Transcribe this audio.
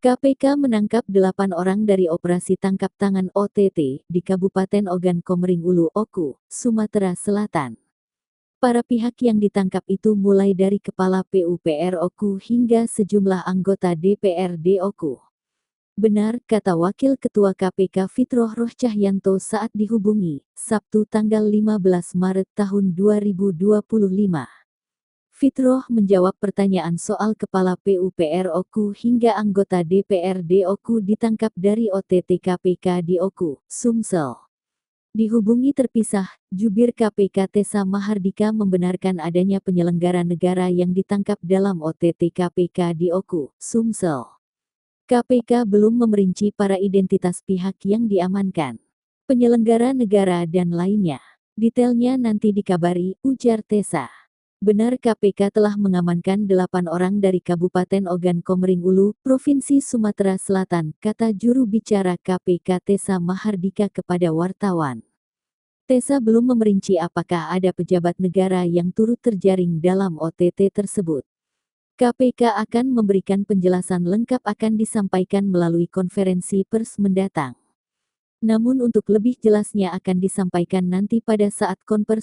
KPK menangkap 8 orang dari operasi tangkap tangan OTT di Kabupaten Ogan Komering Ulu, Oku, Sumatera Selatan. Para pihak yang ditangkap itu mulai dari Kepala PUPR Oku hingga sejumlah anggota DPRD Oku. Benar, kata Wakil Ketua KPK Fitroh Rohcahyanto saat dihubungi, Sabtu tanggal 15 Maret tahun 2025. Fitroh menjawab pertanyaan soal Kepala PUPR Oku hingga anggota DPRD Oku ditangkap dari OTT KPK di Oku, Sumsel. Dihubungi terpisah, Jubir KPK Tessa Mahardika membenarkan adanya penyelenggara negara yang ditangkap dalam OTT KPK di Oku, Sumsel. KPK belum memerinci para identitas pihak yang diamankan, penyelenggara negara dan lainnya. Detailnya nanti dikabari, ujar Tessa. Benar, KPK telah mengamankan 8 orang dari Kabupaten Ogan Komering Ulu, Provinsi Sumatera Selatan, kata juru bicara KPK Tessa Mahardika kepada wartawan. Tessa belum memerinci apakah ada pejabat negara yang turut terjaring dalam OTT tersebut. KPK akan memberikan penjelasan lengkap akan disampaikan melalui konferensi pers mendatang. Namun untuk lebih jelasnya akan disampaikan nanti pada saat konferensi